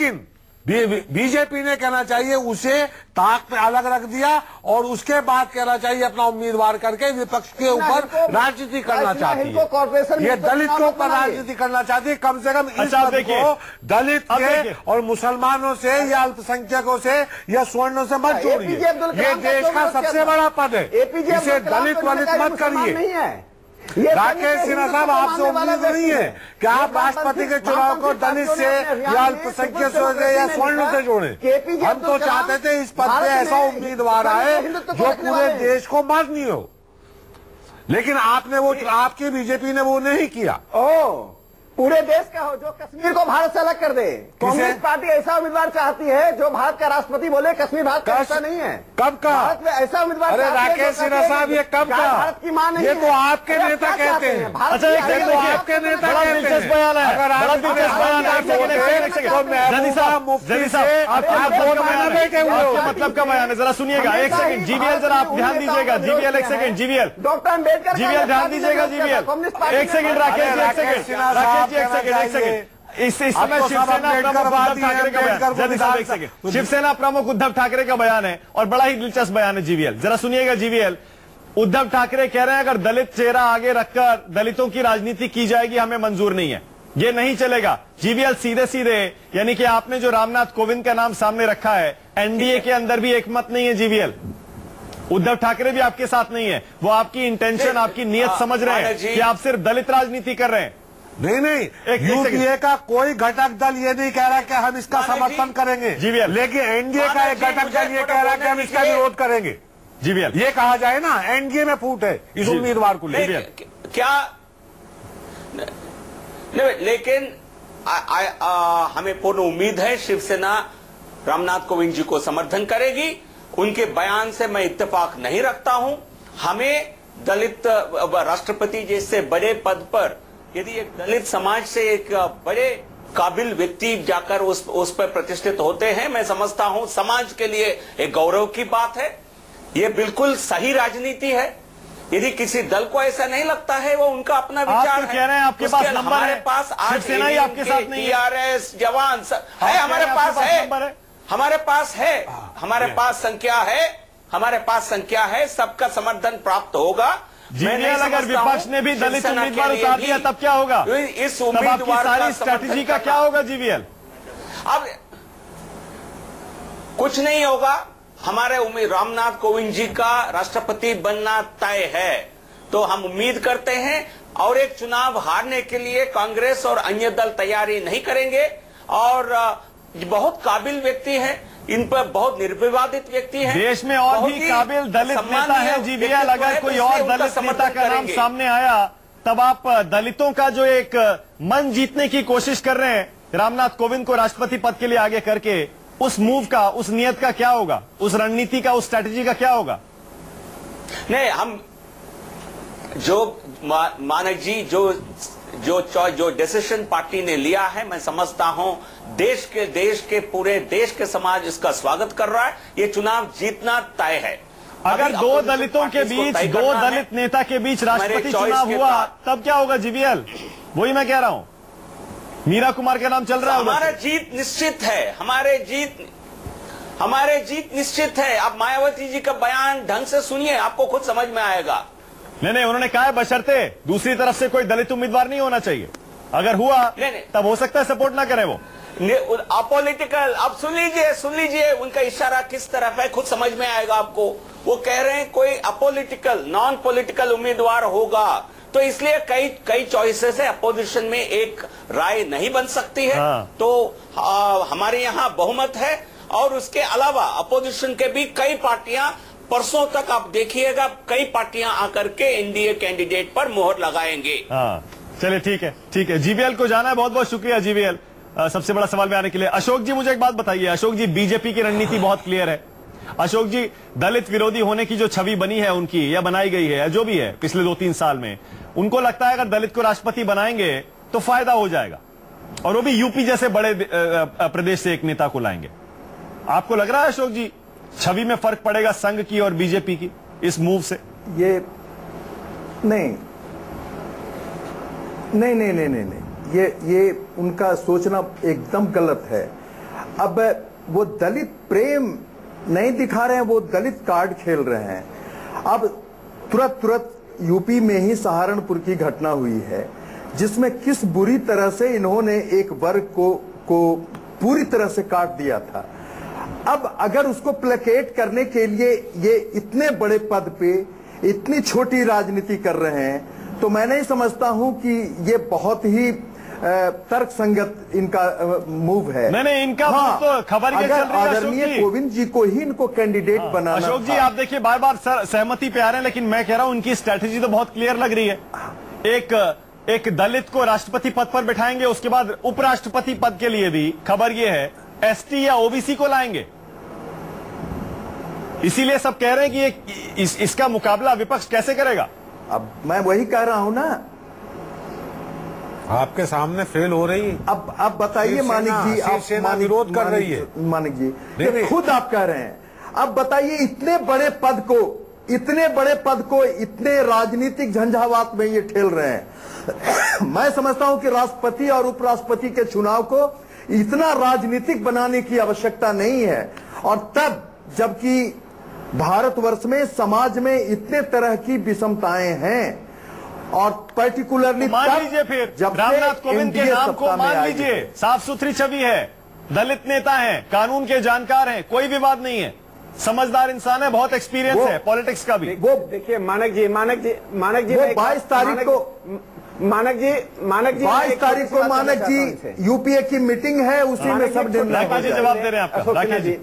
लेकिन बीजेपी ने कहना चाहिए उसे ताक पे अलग रख दिया और उसके बाद कहना चाहिए अपना उम्मीदवार करके विपक्ष के ऊपर राजनीति करना चाहती है। ये दलित के ऊपर राजनीति करना चाहती है। कम से कम इस पद को दलित के और मुसलमानों से या अल्पसंख्यकों से या स्वर्णों से मत जोड़िए। ये देश का सबसे बड़ा पद है, इसे दलित वलित मत करिए। राकेश सिन्हा साहब, आपसे उम्मीद नहीं है कि आप राष्ट्रपति के चुनाव को दलित से या अल्पसंख्यक से या स्वर्ण से जोड़ें। हम तो चाहते थे इस पद पे ऐसा उम्मीदवार आए जो पूरे देश को माननी हो, लेकिन आपने वो, आपकी बीजेपी ने वो नहीं किया। पूरे देश का हो, जो कश्मीर को भारत से अलग कर दे। कांग्रेस पार्टी ऐसा उम्मीदवार चाहती है जो भारत का राष्ट्रपति बोले कश्मीर भारत का ऐसा नहीं है। कब का? भारत में ऐसा उम्मीदवार। अरे राकेश सिन्हा साहब, ये कब का? भारत की मां नहीं, ये तो आपके नेता कहते हैं। अच्छा, ये तो आपके नेता कहते हैं। अगर आप मतलब का बयान है, जरा सुनिएगा एक सेकंड। जीवीएल जरा आप ध्यान दीजिएगा। जीवीएल एक second. GVL doctor Ambedkar, GVL ध्यान दीजिएगा। जीवीएल एक सेकंड। राकेश जी एक सेकंड। एक सेकंड। इस समय शिवसेना प्रमुख उद्धव ठाकरे का बयान, एक सेकंड। शिवसेना प्रमुख उद्धव ठाकरे का बयान है और बड़ा ही दिलचस्प बयान है। जीवीएल जरा सुनिएगा। जीवीएल, उद्धव ठाकरे कह रहे हैं अगर दलित चेहरा आगे रखकर दलितों की राजनीति की जाएगी हमें मंजूर नहीं है, ये नहीं चलेगा। जीवीएल सीधे सीधे, यानी कि आपने जो रामनाथ कोविंद का नाम सामने रखा है, एनडीए के अंदर भी एक मत नहीं है। जीवीएल, उद्धव ठाकरे भी आपके साथ नहीं है। वो आपकी इंटेंशन, आपकी नीयत समझ रहे हैं कि आप सिर्फ दलित राजनीति कर रहे हैं। नहीं, यूपीए का कोई घटक दल ये नहीं कह रहा कि हम इसका समर्थन करेंगे, लेकिन एनडीए का एक घटक दल ये कह रहा कि हम इसका विरोध करेंगे। जीवीएल, ये कहा जाए ना एनडीए में फूट है इस उम्मीदवार को लेकर। क्या लेकिन हमें पूर्ण उम्मीद है शिवसेना रामनाथ कोविंद जी को समर्थन करेगी। उनके बयान से मैं इत्तेफाक नहीं रखता हूं। हमें दलित राष्ट्रपति जैसे बड़े पद पर यदि एक दलित समाज से एक बड़े काबिल व्यक्ति जाकर उस पर प्रतिष्ठित होते हैं, मैं समझता हूं समाज के लिए एक गौरव की बात है। ये बिल्कुल सही राजनीति है। यदि किसी दल को ऐसा नहीं लगता है, वो उनका अपना विचार है। कह रहे हैं आपके पास नंबर हमारे है, पास आज शिवसेना ही आपके साथ नहीं है। टीआरएस जवान है, हमारे पास है, हमारे पास है, हमारे पास संख्या है, हमारे पास संख्या है, सबका समर्थन प्राप्त होगा। जीवीएल, अगर विपक्ष ने भी दलित उम्मीदवार उतार दिया तब क्या होगा? इस उम्मीदवार सारी स्ट्रैटेजी का क्या होगा? जीवीएल, अब कुछ नहीं होगा। हमारे रामनाथ कोविंद जी का राष्ट्रपति बनना तय है, तो हम उम्मीद करते हैं। और एक चुनाव हारने के लिए कांग्रेस और अन्य दल तैयारी नहीं करेंगे। और बहुत काबिल व्यक्ति हैं, इन पर बहुत निर्विवादित व्यक्ति हैं। देश में और भी काबिल दलित नेता है। जीवीएल, अगर कोई और दलित नेता का नाम सामने आया तब आप दलितों का जो एक मन जीतने की कोशिश कर रहे हैं रामनाथ कोविंद को राष्ट्रपति पद के लिए आगे करके, उस मूव का, उस नियत का क्या होगा? उस रणनीति का, उस स्ट्रैटेजी का क्या होगा? नहीं, हम जो मानक जी जो डिसीजन पार्टी ने लिया है, मैं समझता हूं देश के पूरे देश के समाज इसका स्वागत कर रहा है। ये चुनाव जीतना तय है। अगर दो दलितों के बीच, दो दलित नेता के बीच राष्ट्रपति चुनाव हुआ तब क्या होगा? जीवीएल, वही मैं कह रहा हूं। मीरा कुमार का नाम चल रहा है। हमारा जीत निश्चित है, हमारे जीत निश्चित है। आप मायावती जी का बयान ढंग से सुनिए, आपको खुद समझ में आएगा। नहीं, उन्होंने कहा है बशर्ते दूसरी तरफ से कोई दलित उम्मीदवार नहीं होना चाहिए। अगर हुआ तब हो सकता है सपोर्ट ना करें वो। अपोलिटिकल, अब सुन लीजिए उनका इशारा किस तरफ है, खुद समझ में आएगा आपको। वो कह रहे हैं कोई अपोलिटिकल, नॉन पॉलिटिकल उम्मीदवार होगा, तो इसलिए कई चॉइसेस है। अपोजिशन में एक राय नहीं बन सकती है। तो हमारे यहाँ बहुमत है। और उसके अलावा अपोजिशन के भी कई पार्टियां, परसों तक आप देखिएगा, कई पार्टियां आकर के एनडीए कैंडिडेट पर मोहर लगाएंगे। चलिए, ठीक है। जीवीएल को जाना है, बहुत बहुत शुक्रिया जीवीएल, सबसे बड़ा सवाल में आने के लिए। अशोक जी, मुझे एक बात बताइए। अशोक जी, बीजेपी की रणनीति बहुत क्लियर है। अशोक जी, दलित विरोधी होने की जो छवि बनी है उनकी, या बनाई गई है, या जो भी है पिछले 2-3 साल में, उनको लगता है अगर दलित को राष्ट्रपति बनाएंगे तो फायदा हो जाएगा, और वो भी यूपी जैसे बड़े प्रदेश से एक नेता को लाएंगे। आपको लग रहा है अशोक जी छवि में फर्क पड़ेगा संघ की और बीजेपी की इस मूव से? ये नहीं, ये उनका सोचना एकदम गलत है। अब वो दलित प्रेम नहीं दिखा रहे हैं, वो दलित कार्ड खेल रहे हैं। अब तुरंत यूपी में ही सहारनपुर की घटना हुई है, जिसमें किस बुरी तरह से इन्होंने एक वर्ग को पूरी तरह से काट दिया था। अब अगर उसको प्लेकेट करने के लिए ये इतने बड़े पद पे इतनी छोटी राजनीति कर रहे हैं, तो मैं नहीं समझता हूं कि ये बहुत ही तर्क संगत इनका मूव है। नहीं, इनका तो खबर ये चल रही है आदरणीय कोविंद जी को ही इनको कैंडिडेट बनाना। अशोक जी, आप देखिए बार बार सहमति पे आ रहे हैं, लेकिन मैं कह रहा हूं उनकी स्ट्रैटेजी तो बहुत क्लियर लग रही है। एक दलित को राष्ट्रपति पद पर बिठाएंगे, उसके बाद उपराष्ट्रपति पद के लिए भी खबर यह है एसटी या ओबीसी को लाएंगे। इसीलिए सब कह रहे हैं कि इसका मुकाबला विपक्ष कैसे करेगा। अब मैं वही कह रहा हूं ना, आपके सामने फेल हो रही है। अब बताइए मानिक जी, आप विरोध कर रही है। मानिक जी खुद आप कह रहे हैं, अब बताइए इतने बड़े पद को इतने राजनीतिक झंझावात में ये ठेल रहे हैं। मैं समझता हूं कि राष्ट्रपति और उपराष्ट्रपति के चुनाव को इतना राजनीतिक बनाने की आवश्यकता नहीं है। और तब जबकि भारतवर्ष में समाज में इतने तरह की विषमताएं हैं, और पर्टिकुलरली मान लीजिए फिर रामनाथ कोविंद के नाम को मान लीजिए, साफ सुथरी छवि है, दलित नेता हैं, कानून के जानकार हैं, कोई विवाद नहीं है, समझदार इंसान है, बहुत एक्सपीरियंस है पॉलिटिक्स का भी। वो देखिए मानक जी 22 तारीख को मानक जी यूपीए की मीटिंग है, उसी में सब राकेश जी जवाब दे रहे हैं आपका। राकेश जी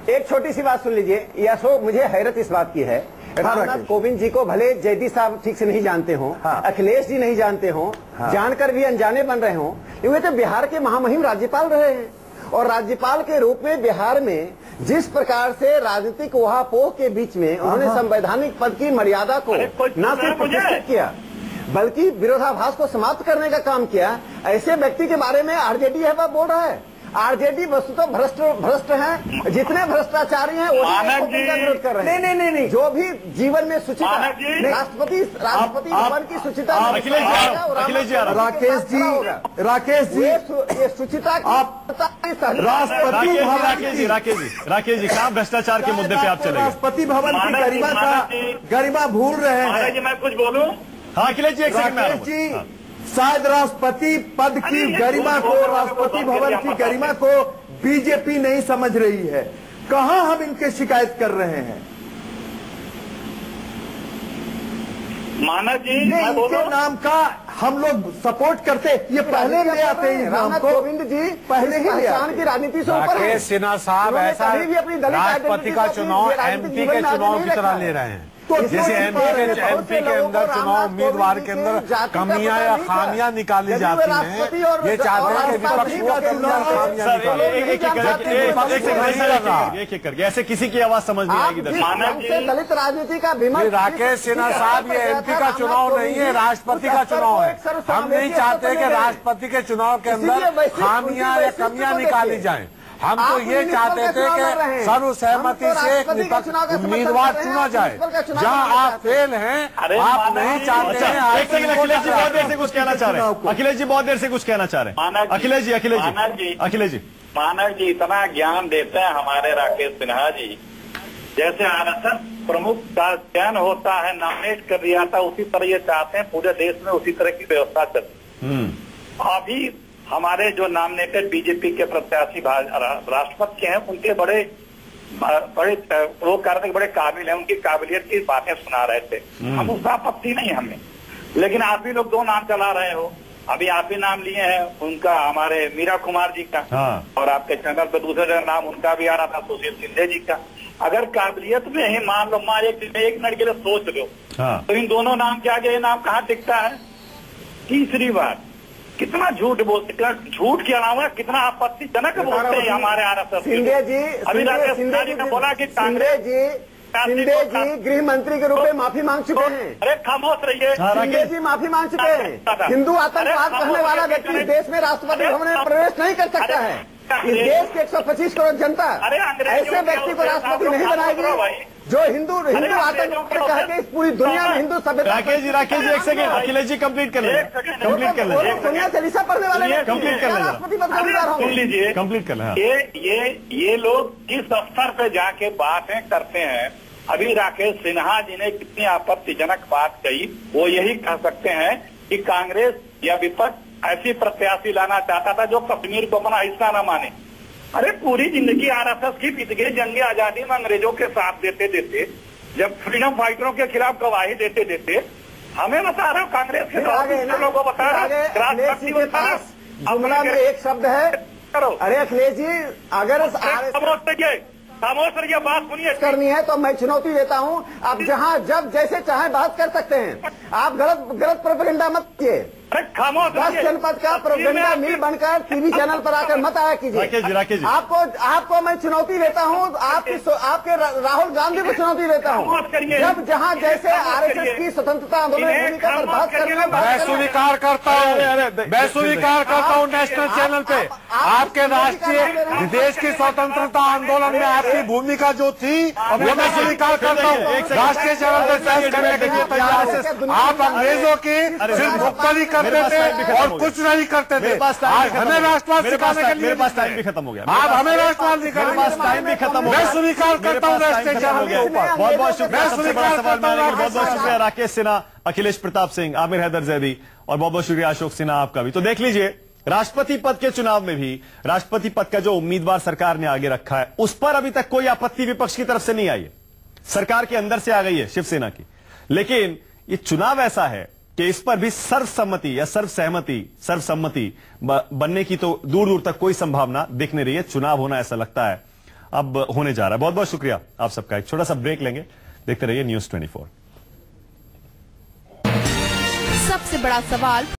एक छोटी सी बात सुन लीजिए। ये अशोक, मुझे हैरत इस बात की है, रामनाथ कोविंद जी को भले जयदी साहब ठीक से नहीं जानते हो, अखिलेश जी नहीं जानते हो, जानकर भी अनजाने बन रहे हो, वे तो बिहार के महामहिम राज्यपाल रहे हैं। और राज्यपाल के रूप में बिहार में जिस प्रकार से राजनीतिक उहापोह के बीच में उन्होंने संवैधानिक पद की मर्यादा को न सिर्फ प्रतिष्ठित किया, बल्कि विरोधाभास को समाप्त करने का काम किया, ऐसे व्यक्ति के बारे में आरजेडी है वह बोल रहा है। आरजेडी वस्तुतः भ्रष्ट हैं, जितने भ्रष्टाचारी हैं वो विरोध कर रहे हैं। नहीं, जो भी जीवन में सुचिता, राष्ट्रपति भवन की सुचिता, राकेश जी ये सुचिता राकेश जी कहाँ भ्रष्टाचार के मुद्दे पे आप चले? राष्ट्रपति भवन की गरिमा भूल रहे हैं। मैं कुछ बोलूं? हाँ अखिलेश जी, एक सेकंड जी, शायद राष्ट्रपति पद की गरिमा को, राष्ट्रपति भवन की गरिमा को बीजेपी नहीं समझ रही है। कहां हम इनके शिकायत कर रहे हैं? मानक जी इनके नाम का हम लोग सपोर्ट करते, ये पहले ले आते हैं रामनाथ कोविंद जी, पहले ही की राजनीति से ऊपर है। सिन्हा साहब ऐसा राष्ट्रपति का चुनाव एमपी के चुनाव की तरह ले रहे हैं। तो जैसे एमपी के अंदर चुनाव उम्मीदवार के अंदर कमियां या खामियां निकाली जाती हैं, ये चाहते हैं कि विपक्ष को कमियां एक करके ऐसे किसी की आवाज समझ नहीं आएगी। दलित राजनीति का विमर्श। राकेश सिन्हा साहब, ये एमपी का चुनाव नहीं है, राष्ट्रपति का चुनाव है। हम नहीं चाहते कि राष्ट्रपति के चुनाव के अंदर खामियां या कमियां निकाली जाएं। हम तो ये चाहते थे कि सर्वसहमति से एक विपक्ष उम्मीदवार चुना जाए। जहां आप फेल हैं, आप नहीं चाहते हैं। अखिलेश जी बहुत देर से कुछ कहना चाह रहे हैं। अखिलेश जी बहुत देर से कुछ कहना चाह रहे हैं। अखिलेश जी मानक जी इतना ज्ञान देते हैं हमारे राकेश सिन्हा जी, जैसे आरएसएस प्रमुख का चयन होता है, नॉमिनेट कर दिया था, उसी तरह ये चाहते हैं पूरे देश में उसी तरह की व्यवस्था चले। अभी हमारे जो नॉमिनेटेड बीजेपी के प्रत्याशी राष्ट्रपति के हैं, उनके बड़े वो करने के बड़े काबिल हैं, उनकी काबिलियत की बातें सुना रहे थे। हम उसका आपत्ति नहीं हमें, लेकिन आप भी लोग दो नाम चला रहे हो। अभी आप ही नाम लिए हैं उनका, हमारे मीरा कुमार जी का, और आपके चैनल पे दूसरे नाम उनका भी आ रहा था, सुशील शिंदे जी का। अगर काबिलियत में ही मान लो एक मिनट के लिए सोच लो, तो इन दोनों नाम के आगे ये नाम कहाँ टिकता है? तीसरी बात, कितना झूठ बोलते, झूठ के अलावा कितना आपत्तिजनक बोलते हैं हमारे आरएसएस। शिंदे जी ने बोला कि शिंदे जी गृह मंत्री के रूप में माफी मांग चुके हैं। अरे खामोश रहिए। शिंदे जी माफी मांग चुके हैं। हिंदू आतंकवाद कहने वाला व्यक्ति देश में राष्ट्रपति भवन में प्रवेश नहीं कर सकता है। इस देश के 125 करोड़ जनता ऐसे व्यक्ति को राष्ट्रपति नहीं बनाएगी। जो हिंदू आतंक कह के इस पूरी दुनिया में हिंदू सभ्यता। राकेश जी एक सेकंड, अखिलेश जी कंप्लीट कर लें, कंप्लीट कर लें। दुनिया से रिसा पढ़ने वाले कंप्लीट कर लें, सुन लीजिए, कंप्लीट कर लें। ये लोग किस स्तर पे जाके बातें करते हैं। अभी राकेश सिन्हा जी ने कितनी आपत्तिजनक बात कही, वो यही कह सकते हैं कि कांग्रेस या विपक्ष ऐसी प्रत्याशी लाना चाहता था जो कश्मीर को अपना हिस्सा न माने। अरे पूरी जिंदगी आरएसएस की बीत गई, जंगे आजादी में अंग्रेजों के साथ देते देते, जब फ्रीडम फाइटरों के खिलाफ गवाही देते देते, हमें बता रहे हो कांग्रेस के लोगों को बता रहे जुमला में एक शब्द है। अरे अखिलेश जी, अगर खामोश रहिए, बात सुनिए। करनी है तो मैं चुनौती देता हूँ, आप जहाँ जब जैसे चाहे बात कर सकते हैं। आप गलत प्रोपेगेंडा मत कीजिए। 10 जनपद का प्रोपेगेंडा मिल बनकर टीवी चैनल पर आकर मत आया कीजिए। आपको मैं चुनौती देता हूँ, आपके राहुल गांधी को चुनौती देता हूँ। जब जहाँ जैसे आरएसएस की स्वतंत्रता आंदोलन भूमिका पर बात करने में मैं स्वीकार करता हूँ नेशनल चैनल पे आपके राष्ट्रीय देश की स्वतंत्रता आंदोलन में आपकी भूमिका जो थी वो मैं स्वीकार करता हूँ। राष्ट्रीय चैनल पर पेश करने के लिए तैयार। आप अंग्रेजों की सिर्फ मुक्तरी करते थे और कुछ नहीं करते थे। आज हमें राष्ट्रवाद सिखाने के लिए मेरे पास टाइम भी खत्म हो गया। आप हमें राष्ट्रवाद सिखाने के लिए टाइम भी खत्म हो गया। मैं स्वीकार करता हूँ राष्ट्रीय चैनल के ऊपर। बहुत बहुत शुक्रिया। सबसे बड़ा सवाल में बहुत बहुत शुक्रिया राकेश सिन्हा, अखिलेश प्रताप सिंह, आमिर हैदर जैदी और बहुत बहुत शुक्रिया अशोक सिन्हा आपका भी। तो देख लीजिए, राष्ट्रपति पद के चुनाव में भी राष्ट्रपति पद का जो उम्मीदवार सरकार ने आगे रखा है उस पर अभी तक कोई आपत्ति विपक्ष की तरफ से नहीं आई है। सरकार के अंदर से आ गई है शिवसेना की, लेकिन ये चुनाव ऐसा है कि इस पर भी सर्वसम्मति या सर्वसम्मति बनने की तो दूर दूर तक कोई संभावना दिख नहीं रही है। चुनाव होना ऐसा लगता है अब होने जा रहा है। बहुत बहुत शुक्रिया आप सबका। एक छोटा सा ब्रेक लेंगे, देखते रहिए न्यूज़ 24। सबसे बड़ा सवाल